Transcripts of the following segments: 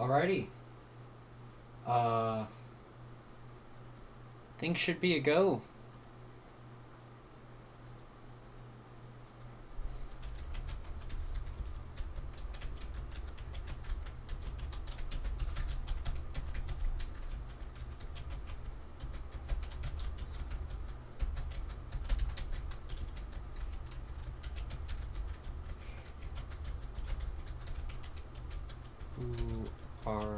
Alrighty. Uh, things should be a go. Who are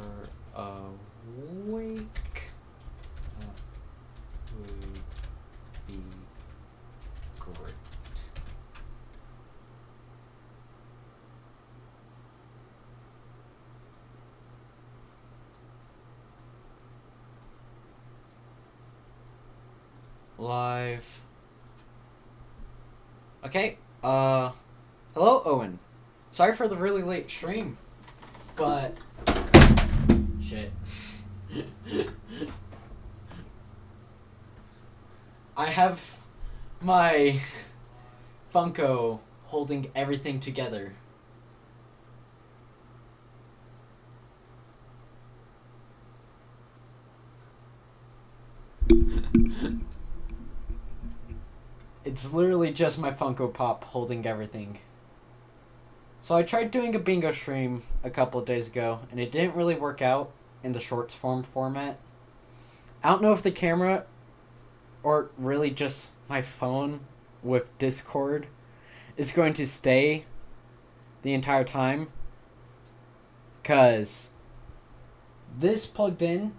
awake? Would be great. Live. Okay. Hello, Owen. Sorry for the really late stream, but shit. I have my Funko holding everything together. It's literally just my Funko Pop holding everything. So I tried doing a bingo stream a couple of days ago, and it didn't really work out in the shorts format. I don't know if the camera, or really just my phone with Discord, is going to stay the entire time. Because this plugged in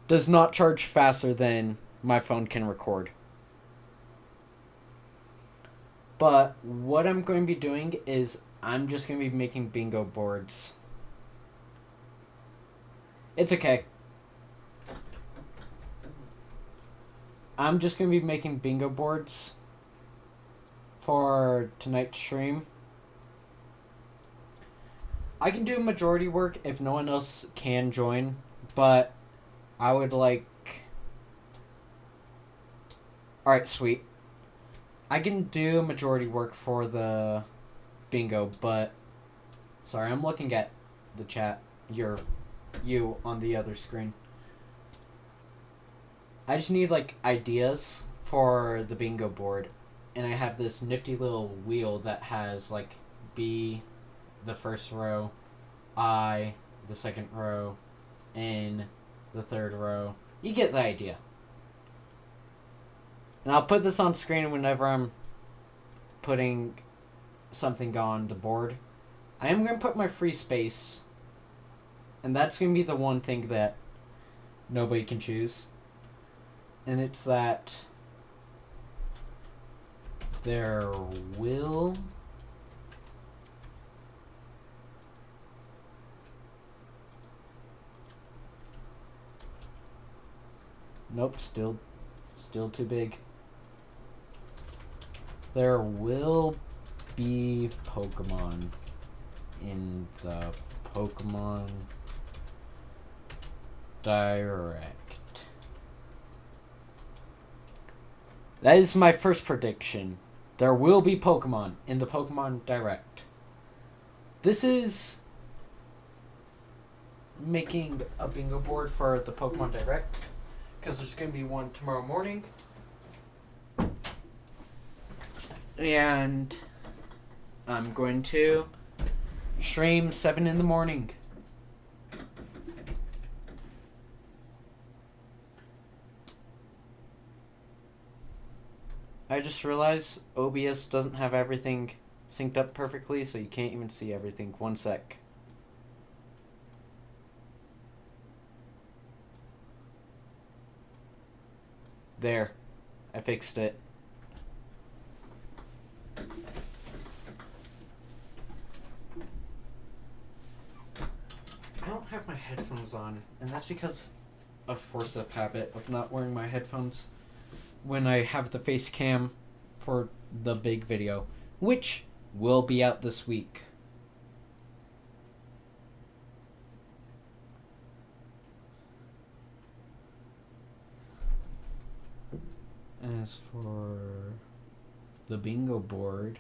does not charge faster than my phone can record. But what I'm going to be doing is I'm just going to be making bingo boards. It's okay. I'm just going to be making bingo boards for tonight's stream. I can do majority work if no one else can join, but I would like... Alright, sweet. I can do majority work for the bingo, but... Sorry, I'm looking at the chat. You on the other screen. I just need, like, ideas for the bingo board. And I have this nifty little wheel that has, like, B, the first row, I, the second row, N, the third row. You get the idea. And I'll put this on screen whenever I'm putting something on the board. I am going to put my free space. And that's going to be the one thing that nobody can choose. And it's that there will... Nope, still too big. There will be Pokemon in the Pokemon Direct. That is my first prediction. There will be Pokemon in the Pokemon Direct. This is making a bingo board for the Pokemon Direct, because there's going to be one tomorrow morning. And I'm going to stream 7 in the morning. I just realized OBS doesn't have everything synced up perfectly, so you can't even see everything. One sec. There. I fixed it. I don't have my headphones on, and that's because of force of habit of not wearing my headphones when I have the face cam for the big video, which will be out this week. As for the bingo board,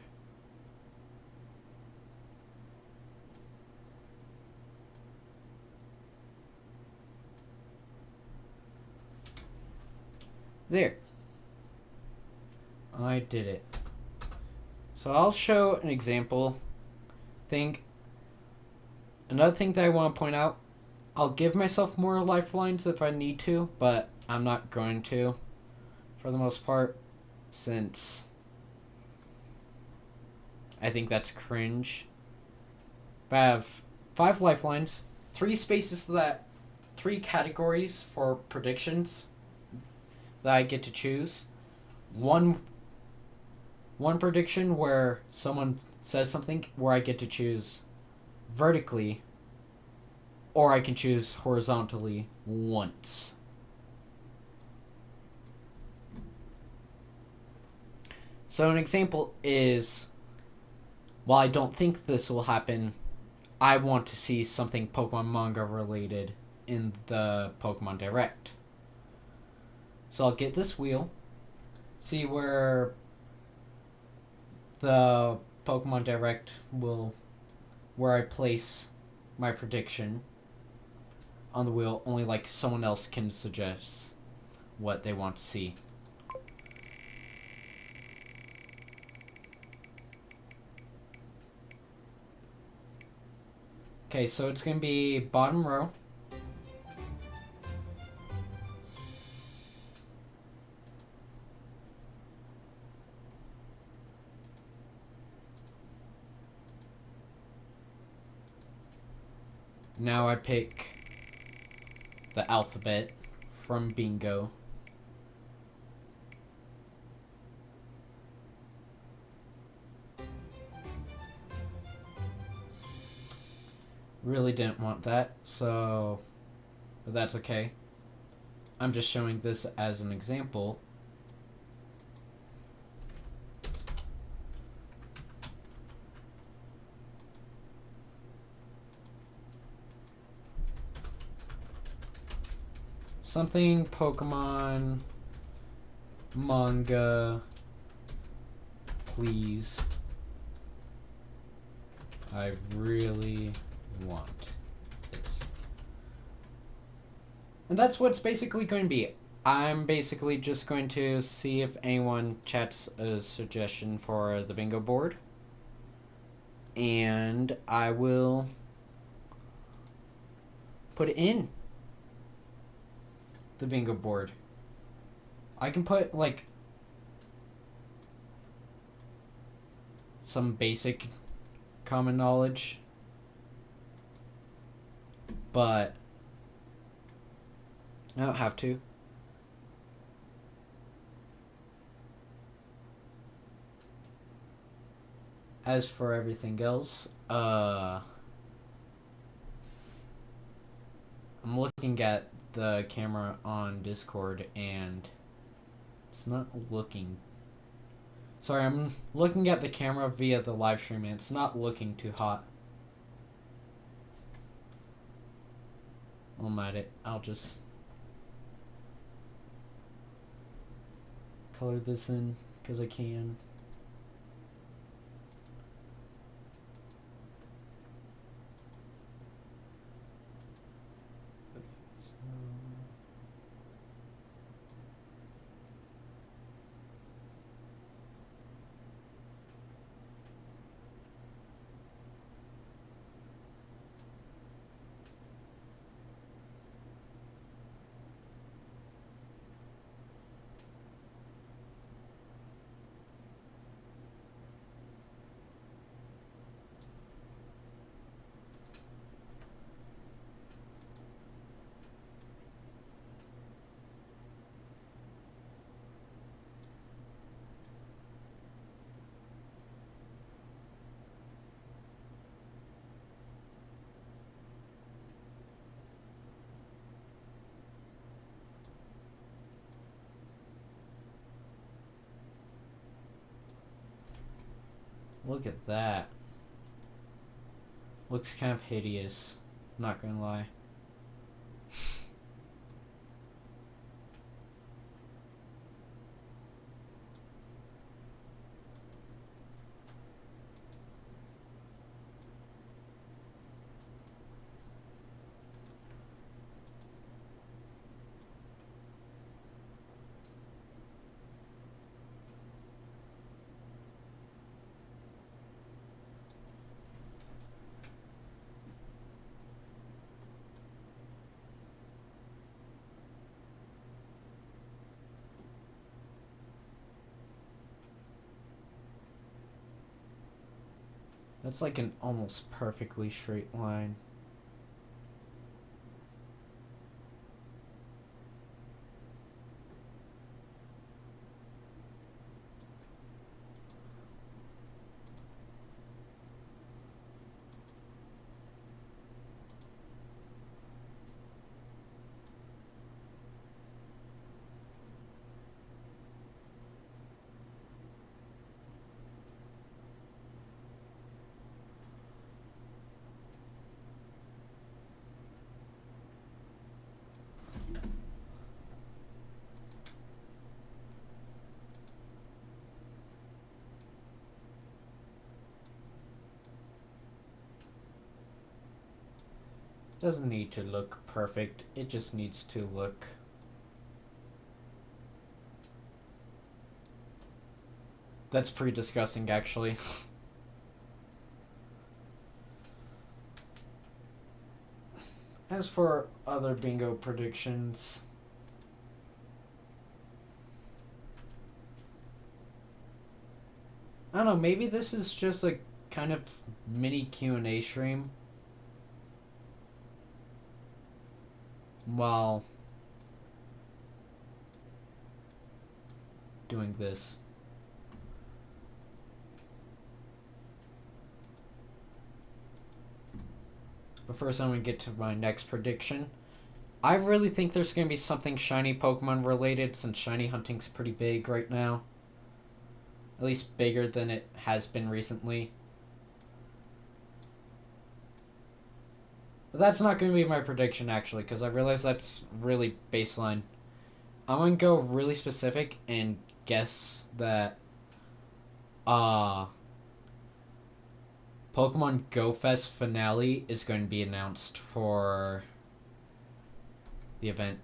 There. I did it. So I'll show an example thing. Another thing that I want to point out, I'll give myself more lifelines if I need to, but I'm not going to for the most part, since I think that's cringe. But I have 5 lifelines, 3 spaces that 3 categories for predictions that I get to choose. One prediction where someone says something where I get to choose vertically, or I can choose horizontally once. So an example is, while I don't think this will happen, I want to see something Pokemon manga related in the Pokemon Direct. So I'll get this wheel, see where the Pokemon Direct will, where I place my prediction on the wheel, only like someone else can suggest what they want to see. Okay, so it's going to be bottom row. Now I pick the alphabet from Bingo. Really didn't want that, so but that's okay. I'm just showing this as an example. Something Pokemon manga, please. I really want this. And that's what's basically going to be. I'm basically just going to see if anyone chats a suggestion for the bingo board. And I will put it in the bingo board. I can put like some basic common knowledge, but I don't have to. As for everything else, I'm looking at the camera on Discord and it's not looking. Sorry, I'm looking at the camera via the live stream and it's not looking too hot. I'll just color this in because I can. Look at that. Looks kind of hideous. Not gonna lie. That's like an almost perfectly straight line. Doesn't need to look perfect, it just needs to look. That's pretty disgusting, actually. As for other bingo predictions, I don't know, maybe this is just a kind of mini Q&A stream while doing this. But first I'm going to get to my next prediction. I really think there's going to be something shiny Pokemon related, since shiny hunting's pretty big right now. At least bigger than it has been recently. But that's not going to be my prediction, actually, because I realize that's really baseline. I'm going to go really specific and guess that Pokemon Go Fest finale is going to be announced for the event.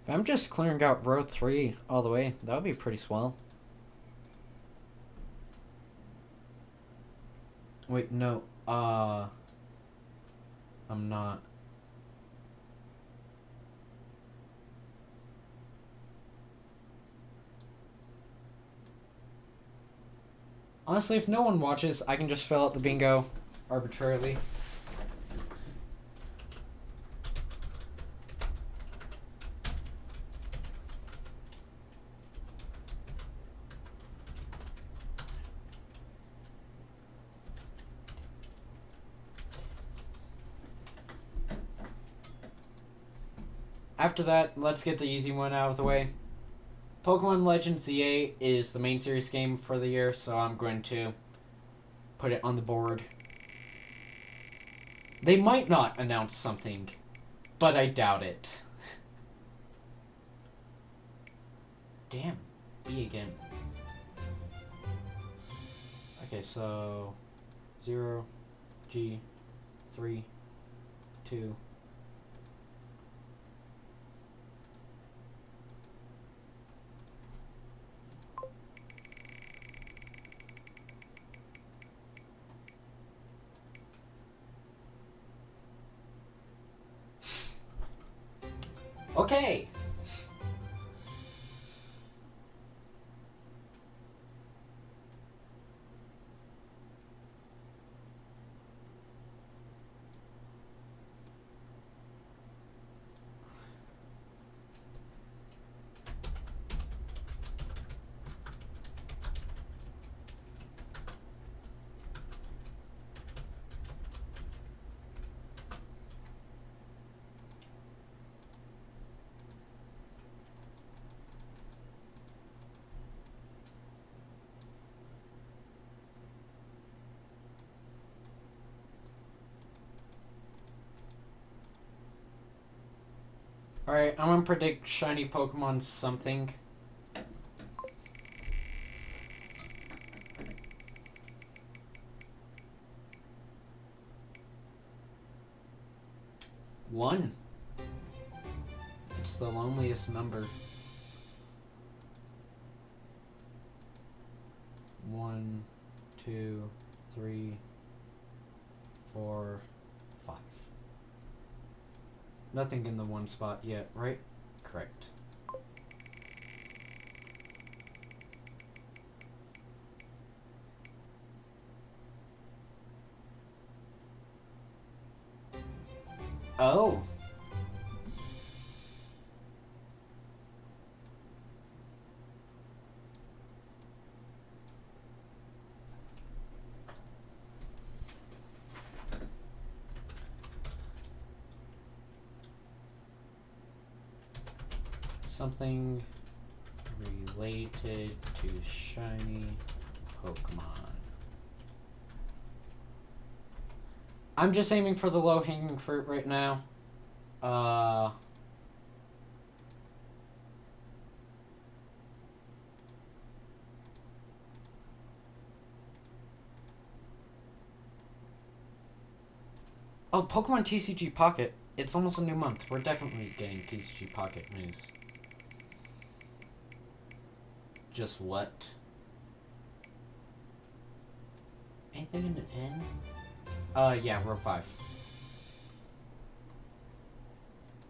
If I'm just clearing out row 3 all the way, that would be pretty swell. Wait, no. I'm not. Honestly, if no one watches, I can just fill out the bingo arbitrarily. After that, let's get the easy one out of the way. Pokemon Legends ZA is the main series game for the year, so I'm going to put it on the board. They might not announce something, but I doubt it. Damn, B again. Okay, so 0, G, 3, 2. Okay. Alright, I'm gonna predict shiny Pokemon something. One. It's the loneliest number. 1, 2, 3, 4, 5. Nothing in the one spot yet, right? Correct. Oh. Something related to shiny Pokemon. I'm just aiming for the low-hanging fruit right now. Oh, Pokemon TCG Pocket. It's almost a new month. We're definitely getting TCG Pocket news. Just what? Anything in the N? Yeah, row 5.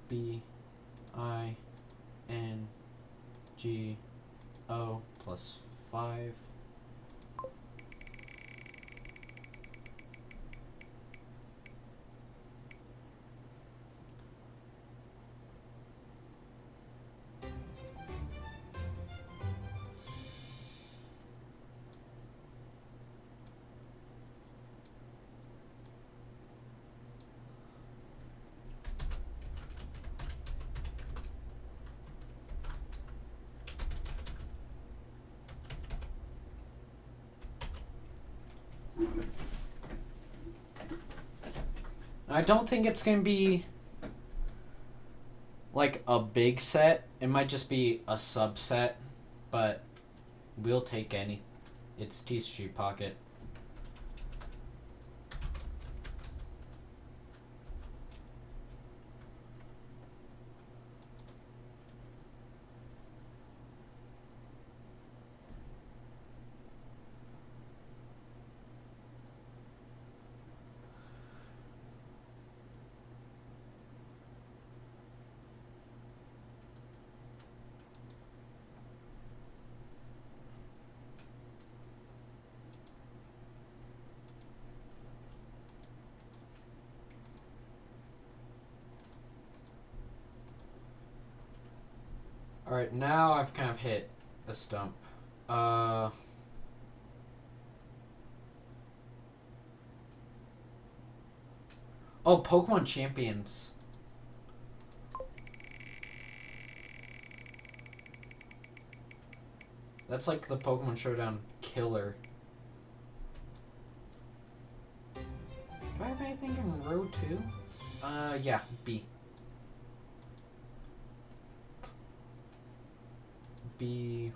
B I N G O plus 5. I don't think it's gonna be like a big set. It might just be a subset, but we'll take any. It's TCG Pocket. Alright, now I've kind of hit a stump. Oh, Pokemon Champions. That's like the Pokemon Showdown killer. Do I have anything in row 2? Yeah, B. B.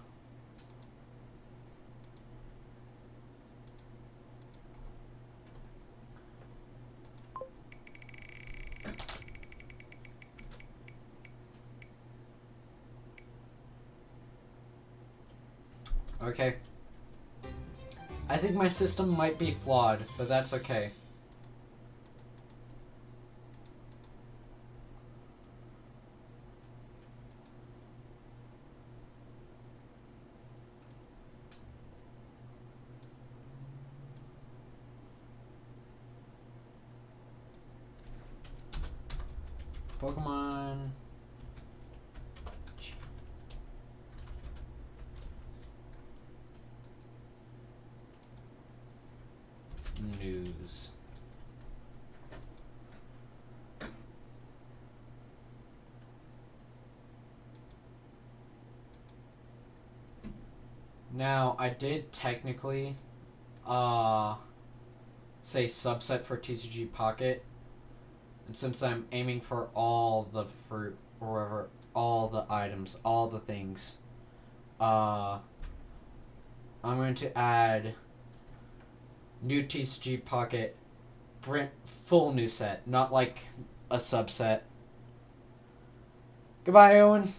Okay. I think my system might be flawed, but that's okay. Pokemon news. Now, I did technically say subset for TCG Pocket. And since I'm aiming for all the fruit, or wherever, all the items, all the things. I'm going to add new TCG Pocket, full new set, not like a subset. Goodbye, Owen.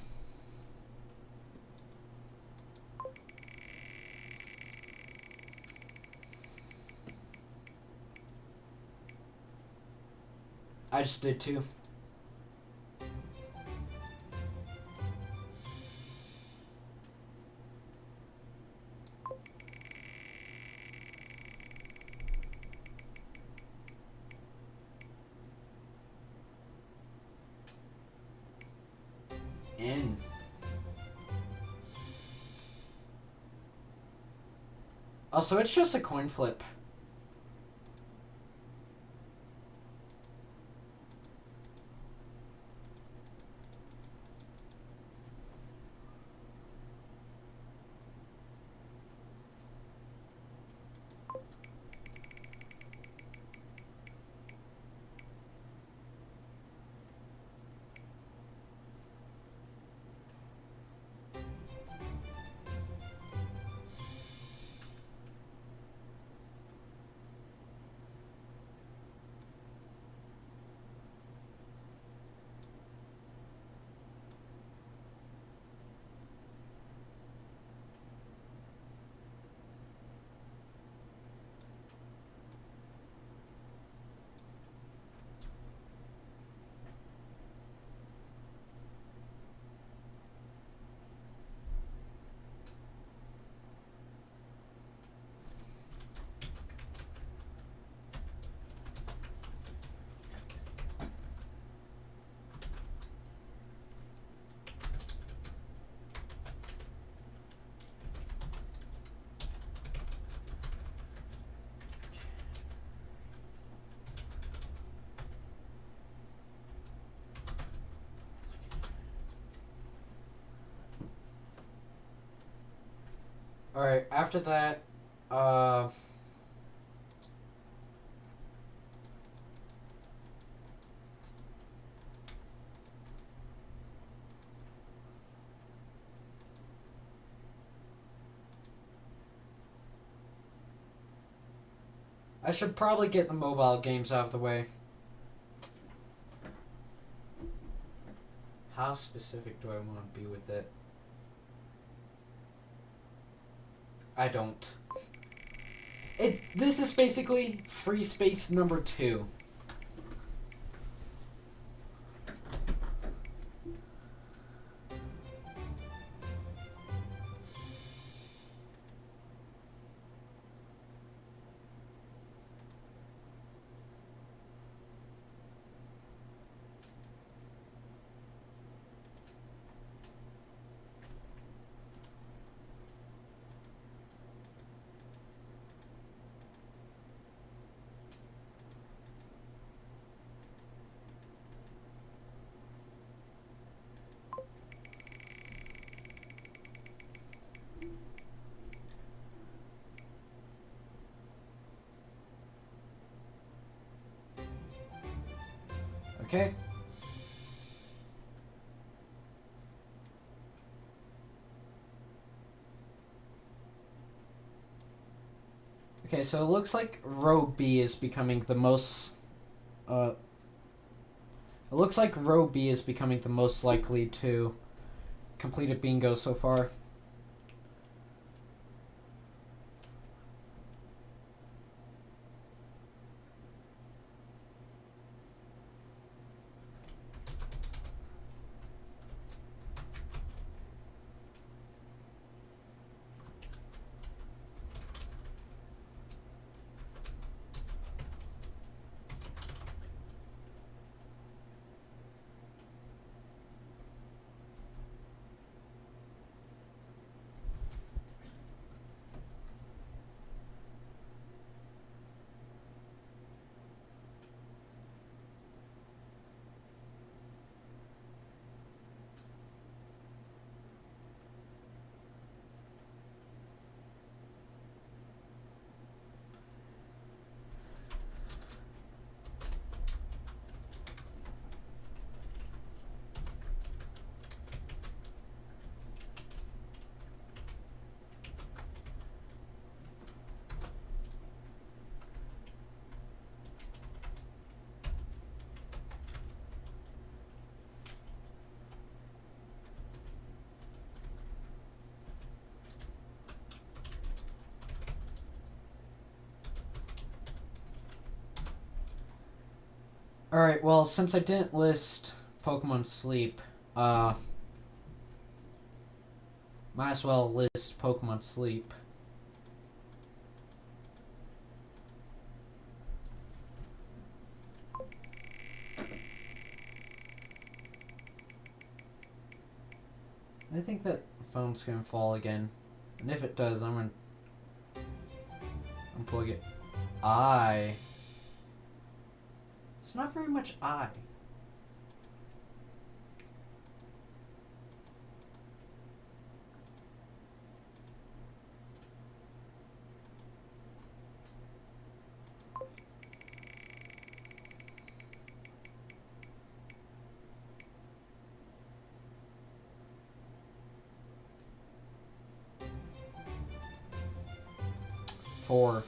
I just did too. In. Also, it's just a coin flip. Alright, after that, I should probably get the mobile games out of the way. How specific do I want to be with it? I don't. This is basically Free Space number 2. Okay. Okay, so it looks like row B is becoming the most it looks like row B is becoming the most likely to complete a bingo so far. Alright, well, since I didn't list Pokemon Sleep, might as well list Pokemon Sleep. I think that phone's gonna fall again. And if it does, I'm gonna unplug it. I. It's not very much I. Four.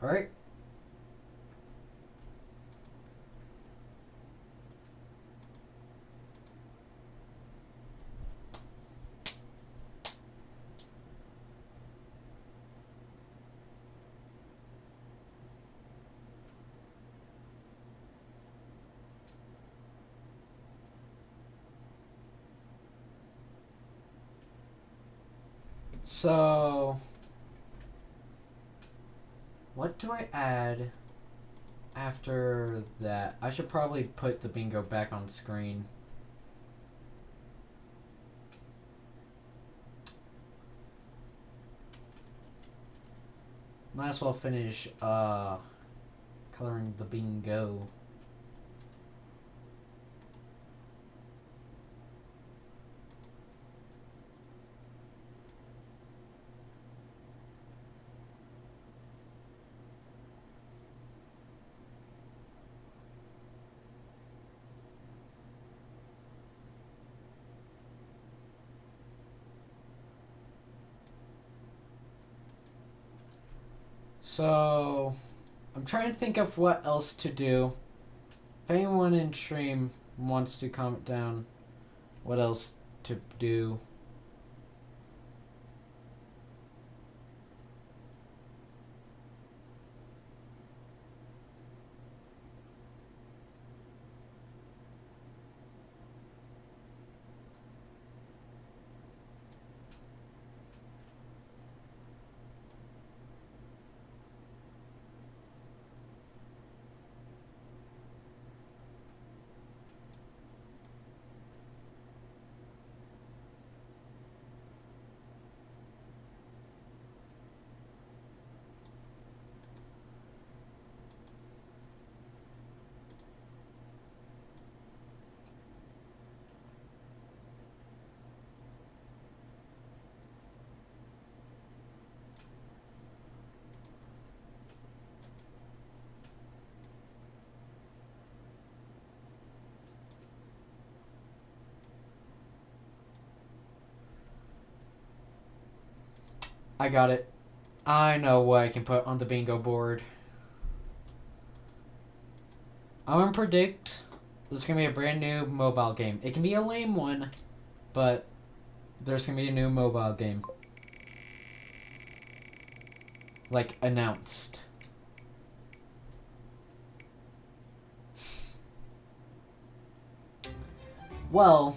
Alright. So, what do I add after that? I should probably put the bingo back on screen. Might as well finish coloring the bingo. So, I'm trying to think of what else to do. If anyone in stream wants to comment down what else to do. I got it. I know what I can put on the bingo board. I'm gonna predict there's gonna be a brand new mobile game. It can be a lame one, but there's gonna be a new mobile game. Like, announced. Well,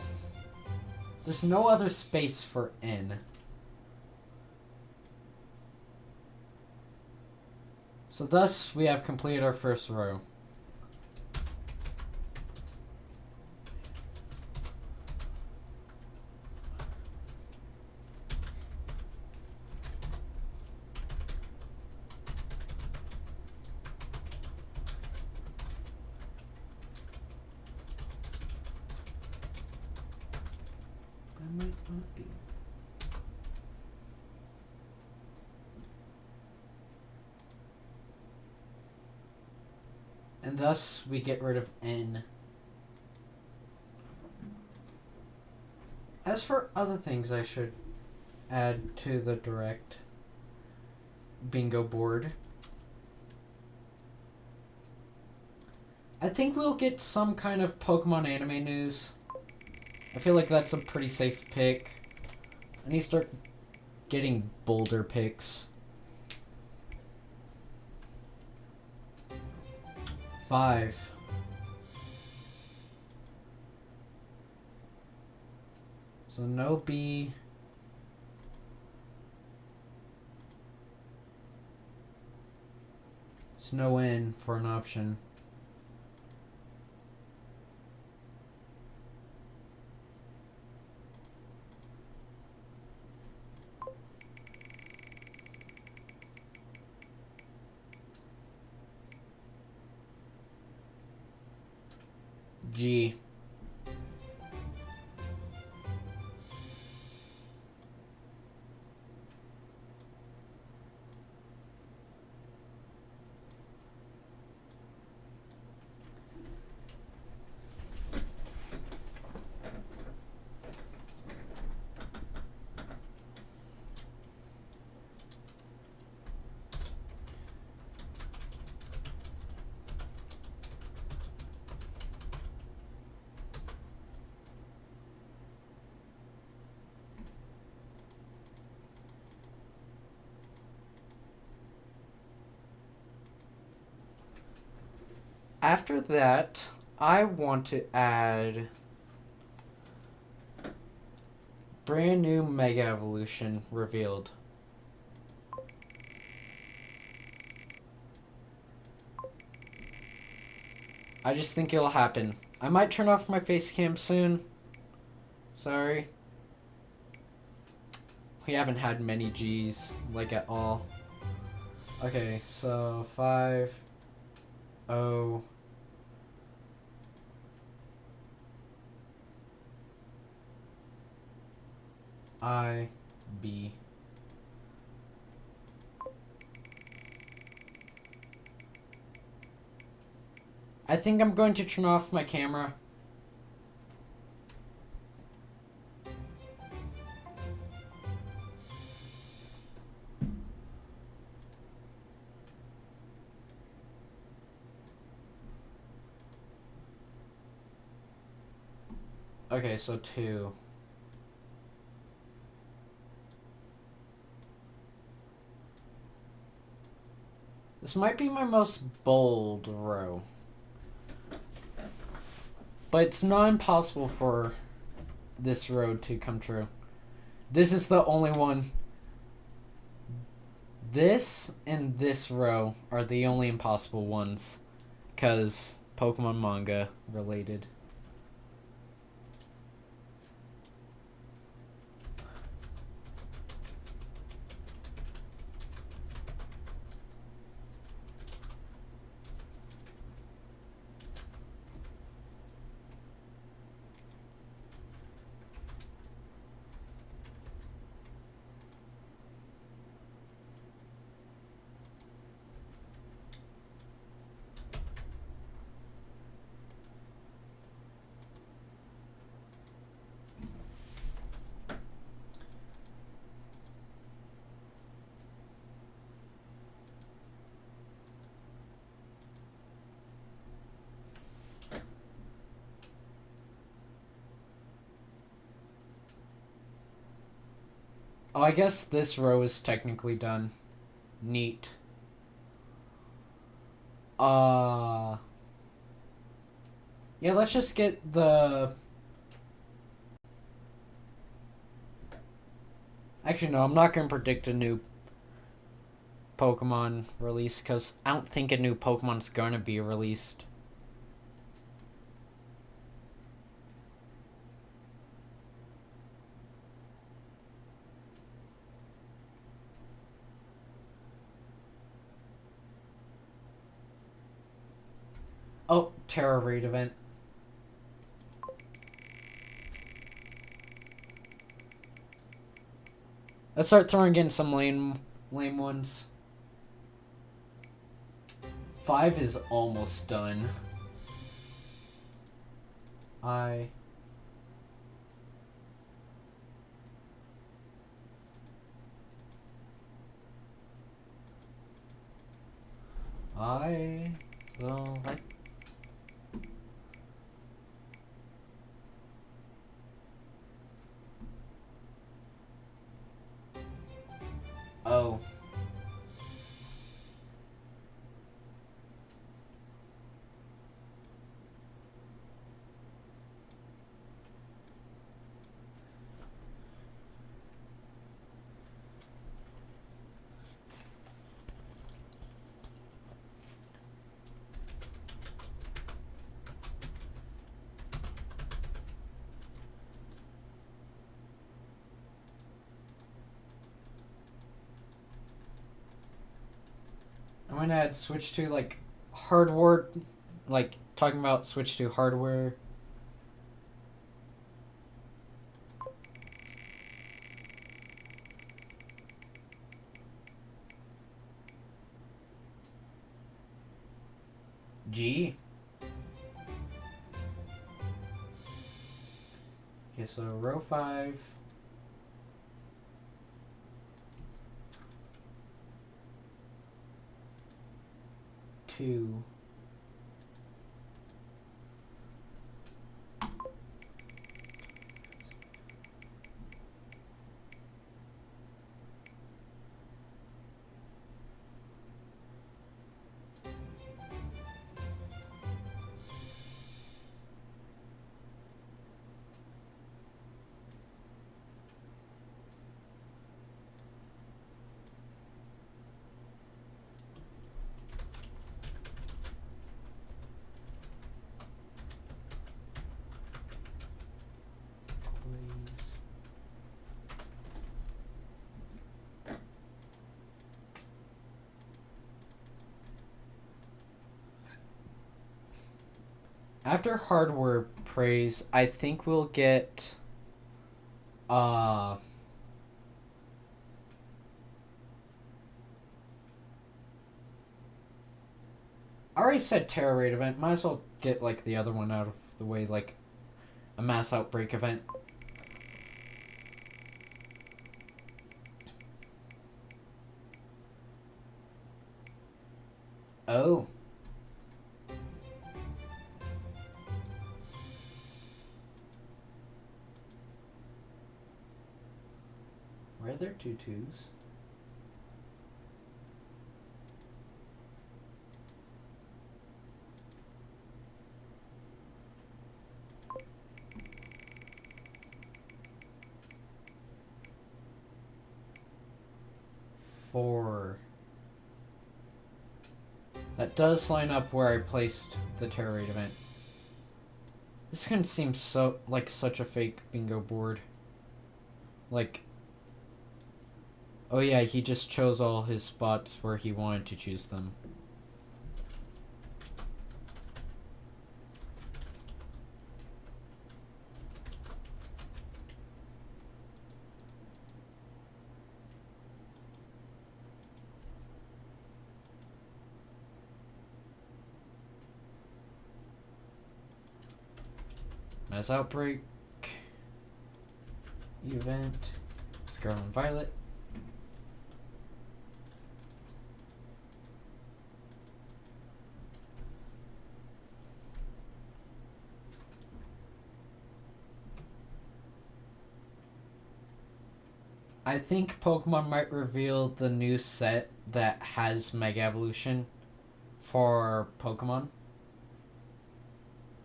there's no other space for N. So thus, we have completed our first row. That might not be. And thus we get rid of N. As for other things I should add to the direct bingo board, I think we'll get some kind of Pokemon anime news. I feel like that's a pretty safe pick. I need to start getting bolder picks. 5. So no B. There's no N for an option. G. After that, I want to add brand new Mega Evolution revealed. I just think it'll happen. I might turn off my face cam soon. Sorry. We haven't had many G's, like, at all. Okay, so 5, O, I, B. I think I'm going to turn off my camera. Okay, so 2. This might be my most bold row. But it's not impossible for this row to come true. This is the only one. This and this row are the only impossible ones. Because Pokemon manga related. Oh, I guess this row is technically done. Neat. Yeah, let's just get the... Actually, no, I'm not going to predict a new Pokemon release, because I don't think a new Pokemon's going to be released. Oh, Terra Raid event. Let's start throwing in some lame ones. 5 is almost done. I will like. Oh. I'm gonna add switch to like hardware, like talking about switch to hardware. G. Okay, so row 5. Two. Please. After hardware praise, I think we'll get I already said terror raid event. Might as well get like the other one out of the way, like a mass outbreak event. Oh. Where are there 2 2s? Four. That does line up where I placed the terror raid event. This can seem so like such a fake bingo board. Like, oh yeah, he just chose all his spots where he wanted to choose them. Mass outbreak. Event. Scarlet and Violet. I think Pokemon might reveal the new set that has Mega Evolution for Pokemon.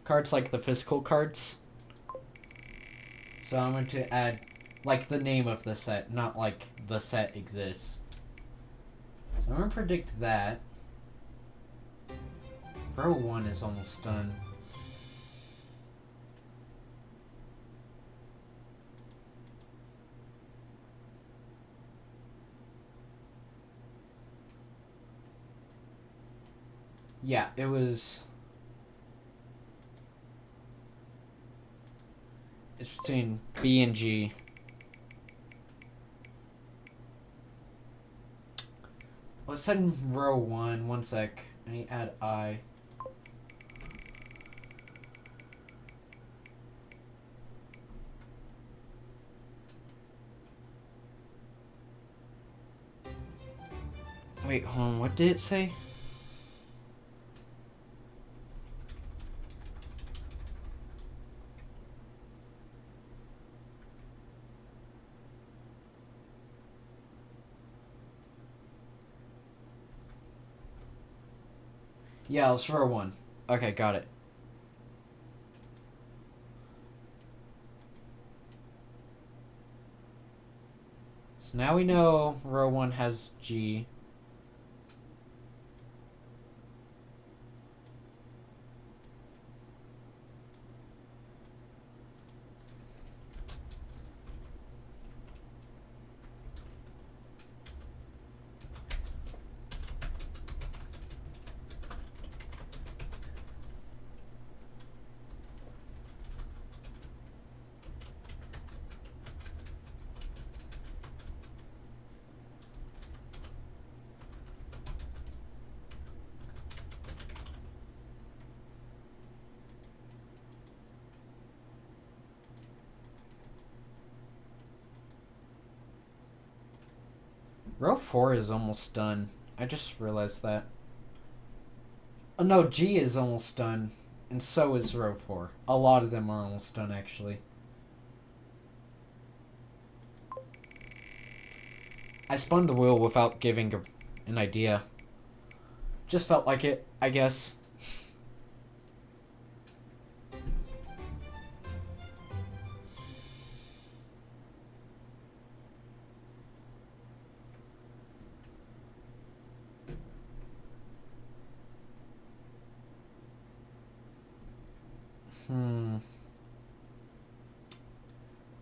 Cards like the physical cards. So I'm going to add like the name of the set, not like the set exists. So I'm going to predict that. Row 1 is almost done. Yeah, it was... It's between B and G. Let's send row 1. One sec. I need to add I. Wait, hold on, what did it say? Yeah, let's row 1. Okay, got it. So now we know row 1 has G. Row 4 is almost done. I just realized that. Oh no, G is almost done. And so is row 4. A lot of them are almost done, actually. I spun the wheel without giving an idea. Just felt like it, I guess.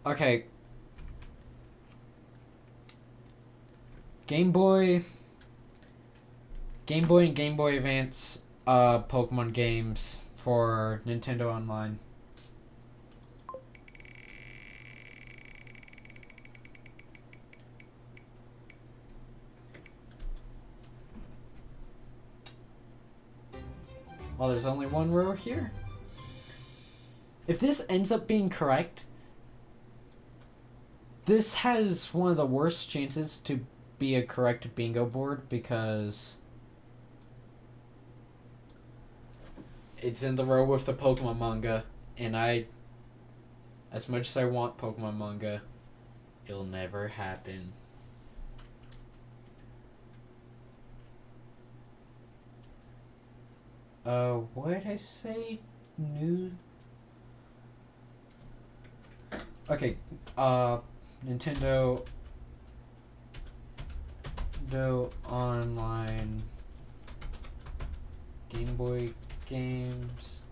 Okay. Game Boy and Game Boy Advance Pokemon games for Nintendo Online. Well, there's only one row here. If this ends up being correct, this has one of the worst chances to be a correct bingo board because it's in the row with the Pokemon manga, and as much as I want Pokemon manga, it'll never happen. What did I say? New. Okay, Nintendo Online Game Boy games.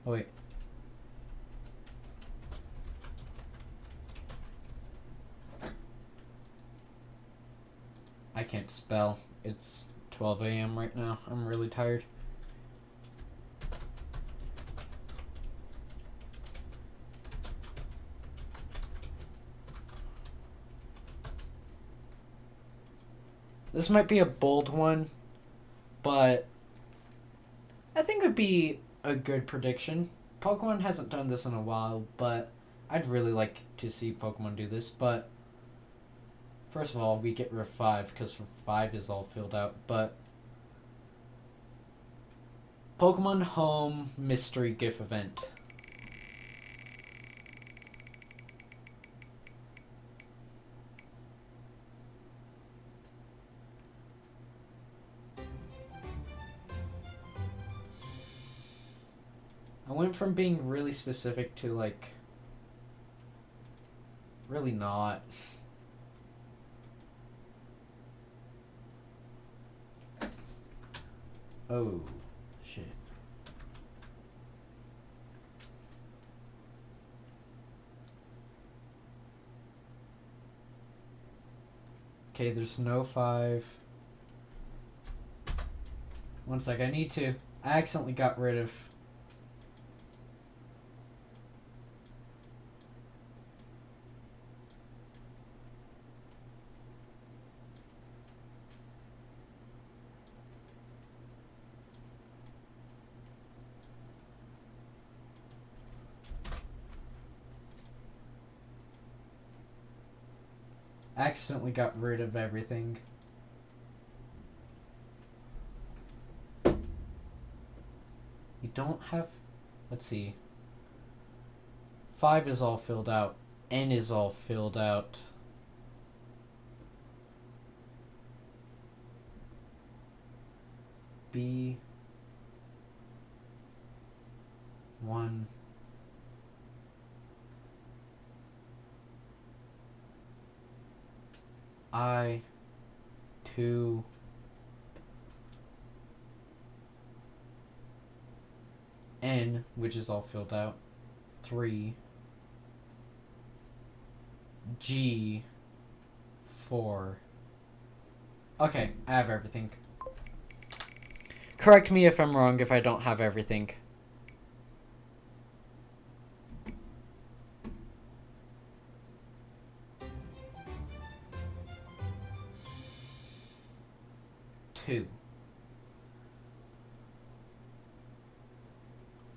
Oh, wait. I can't spell. It's 12 a.m. right now. I'm really tired. This might be a bold one, but I think it would be a good prediction. Pokemon hasn't done this in a while, but I'd really like to see Pokemon do this. But first of all, we get Row 5 because Row 5 is all filled out. But Pokemon Home Mystery GIF event. I went from being really specific to like really not. Oh, shit. Okay, there's no 5. One sec, I need to. I accidentally got rid of. Accidentally got rid of everything. You don't have... Let's see. 5 is all filled out. N is all filled out. B... 1... I... 2... N, which is all filled out. 3... G... 4... Okay, I have everything. Correct me if I'm wrong if I don't have everything. Two.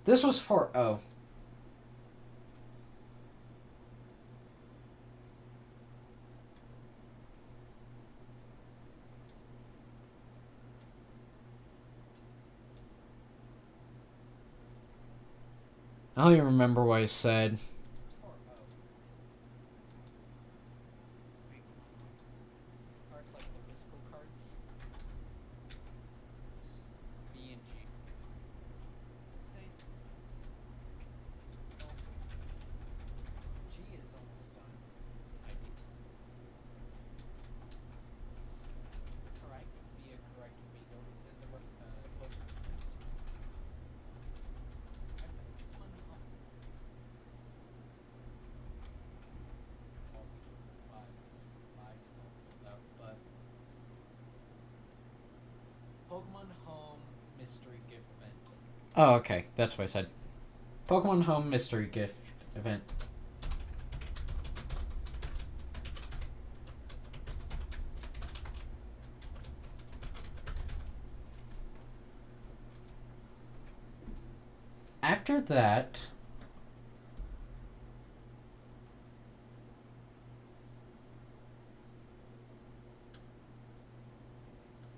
This was for O. I don't even remember what I said. Cards like the physical cards. B and G. G is almost done. I think. Correct. Be a correct bingo. It's in the book. Pokemon Home Mystery Gift Event. Oh, okay. That's what I said. Pokemon Home Mystery Gift Event. After that...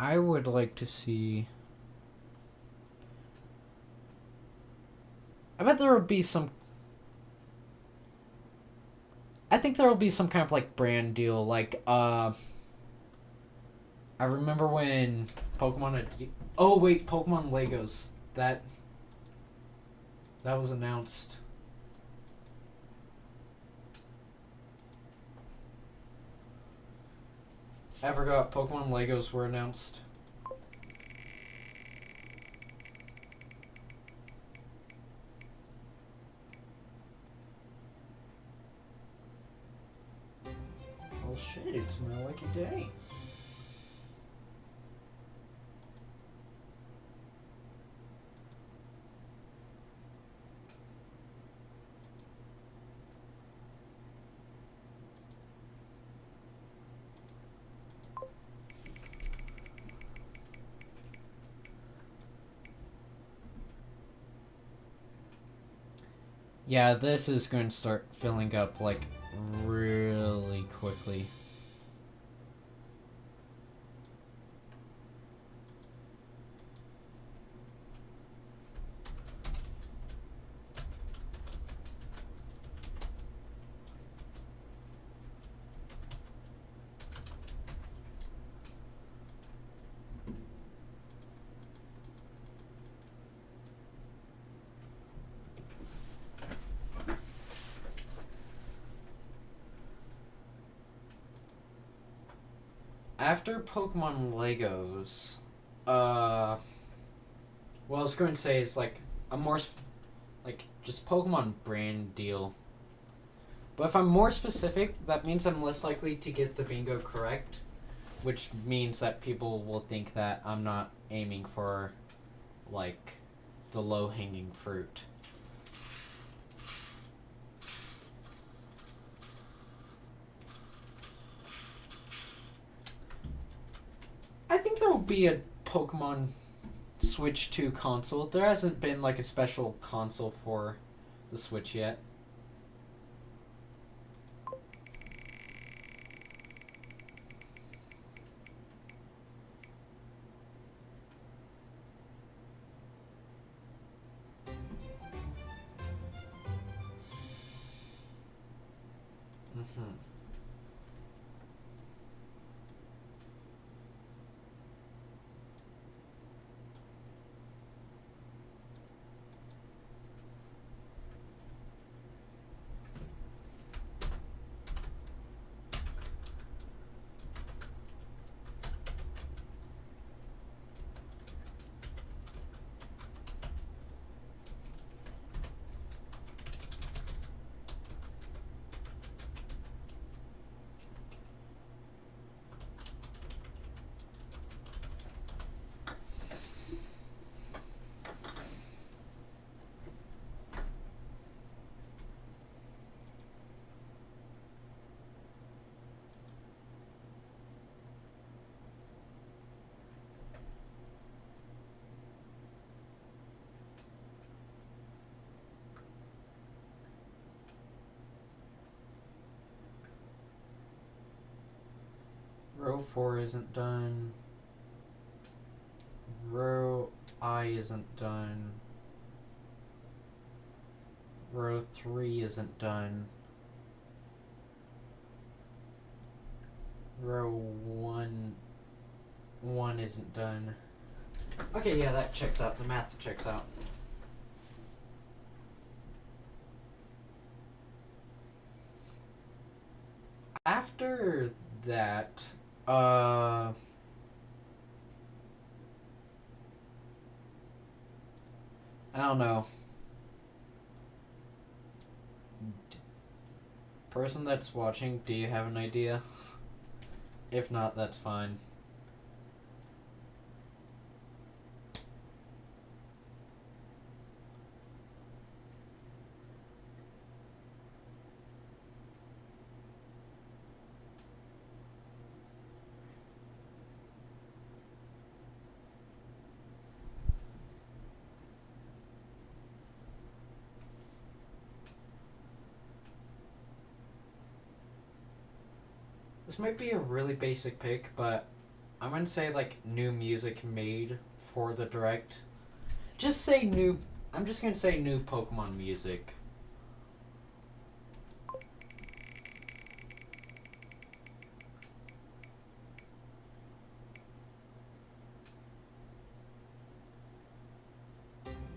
I would like to see... I bet there will be some... I think there will be some kind of, like, brand deal. Like, I remember when Pokemon had... Oh, wait, Pokemon Legos. That was announced. I forgot Pokemon Legos were announced. Well, shit, it's my lucky day. Yeah, this is going to start filling up, like, really quickly. After Pokemon Legos, what I was going to say is, like, a more, like, just Pokemon brand deal. But if I'm more specific, that means I'm less likely to get the bingo correct, which means that people will think that I'm not aiming for, like, the low-hanging fruit. I think there will be a Pokemon Switch 2 console. There hasn't been, like, a special console for the Switch yet. Hmm. Row 4 isn't done. Row I isn't done. Row 3 isn't done. Row 1 isn't done. Okay, yeah, that checks out. The math checks out. After that, I don't know. Person that's watching, do you have an idea? If not, that's fine. This might be a really basic pick, but I'm gonna say like new music made for the direct. Just say new. I'm just gonna say new Pokemon music.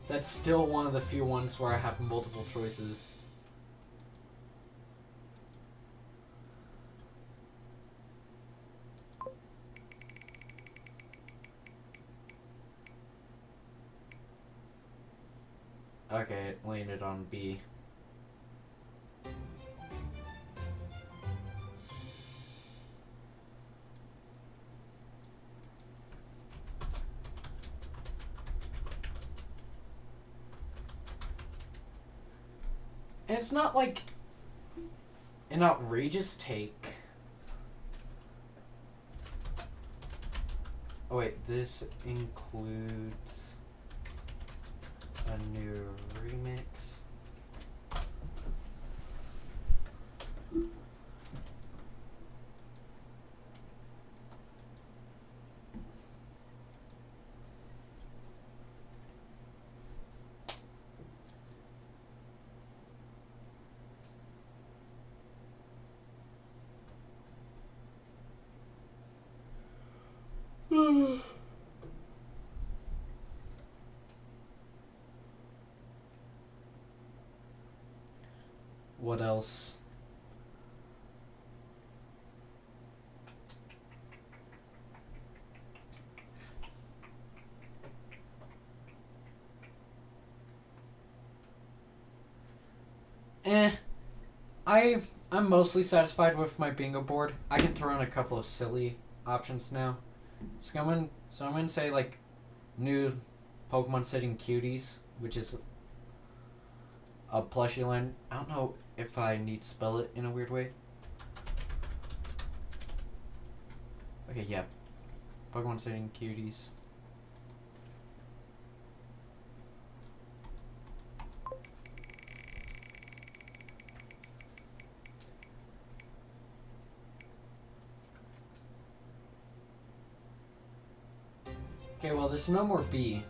That's still one of the few ones where I have multiple choices. Okay, it landed on B. And it's not like an outrageous take. Oh wait, this includes a new remix. What else? I'm mostly satisfied with my bingo board. I can throw in a couple of silly options now. So I'm gonna say like new Pokemon Setting Cuties, which is a plushie line. I don't know if I need to spell it in a weird way. Okay, yeah. Pokemon Setting Cuties. Okay, well, there's no more B.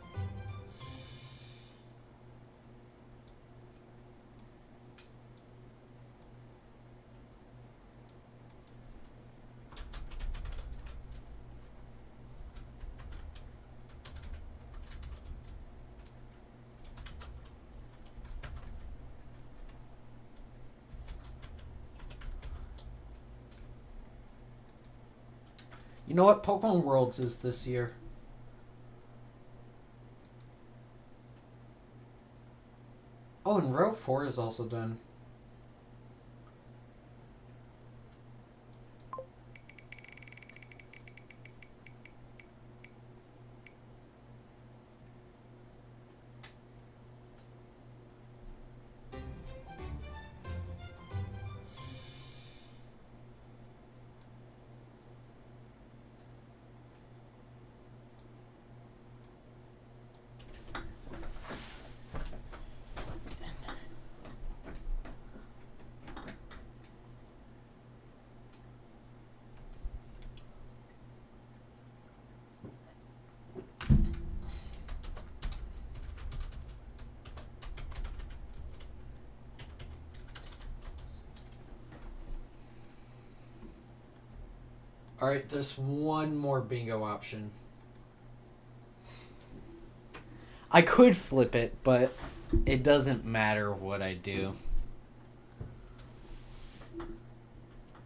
You know what? Pokemon Worlds is this year. Oh, and Row 4 is also done. Alright, there's one more bingo option. I could flip it, but it doesn't matter what I do.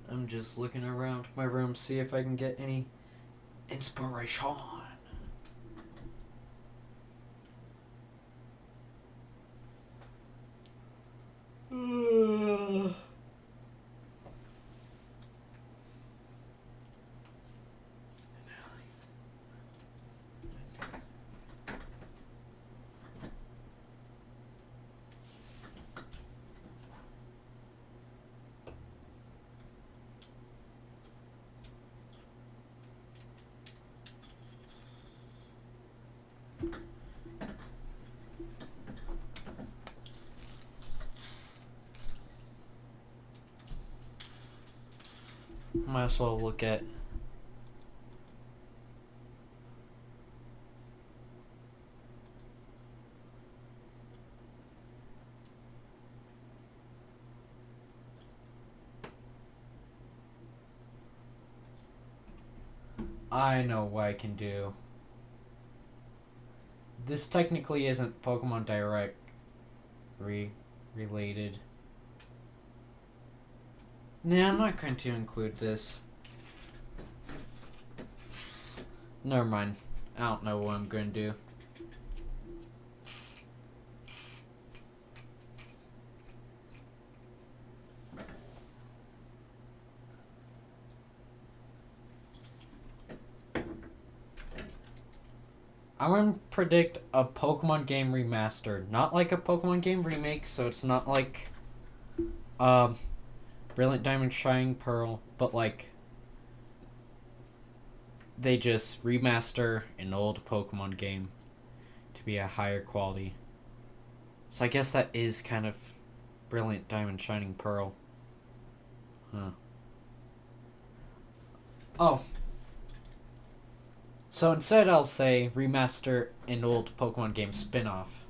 I'm just looking around my room, see if I can get any inspiration. Might as well look at I know what I can do. This technically isn't Pokemon Direct related. Nah, I'm not going to include this. Never mind. I don't know what I'm going to do. I'm going to predict a Pokemon game remaster. Not like a Pokemon game remake, so it's not like Brilliant Diamond Shining Pearl, but like they just remaster an old Pokemon game to be a higher quality. So I guess that is kind of Brilliant Diamond Shining Pearl. Huh. Oh. So instead I'll say remaster an old Pokemon game spin-off.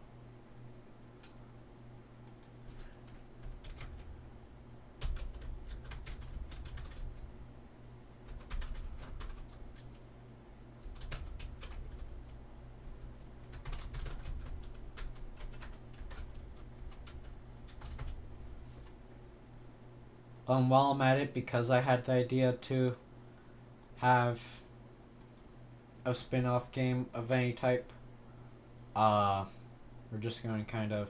While I'm at it, because I had the idea to have a spin-off game of any type, we're just going to kind of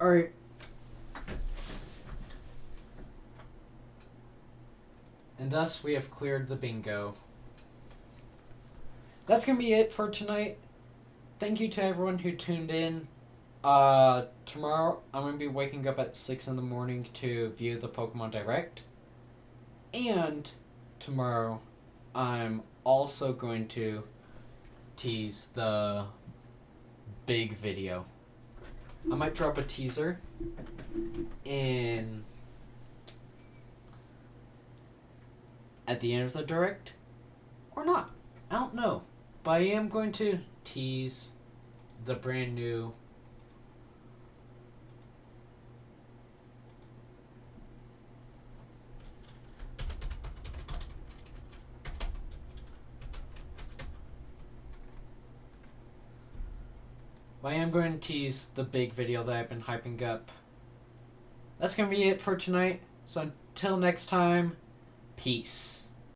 Alright. And thus we have cleared the bingo. That's going to be it for tonight. Thank you to everyone who tuned in. Tomorrow I'm going to be waking up at 6 in the morning to view the Pokemon Direct. And tomorrow I'm also going to tease the big video. I might drop a teaser in at the end of the Direct or not. I don't know. But I am going to tease the brand new big video that I've been hyping up. That's going to be it for tonight. So until next time, peace.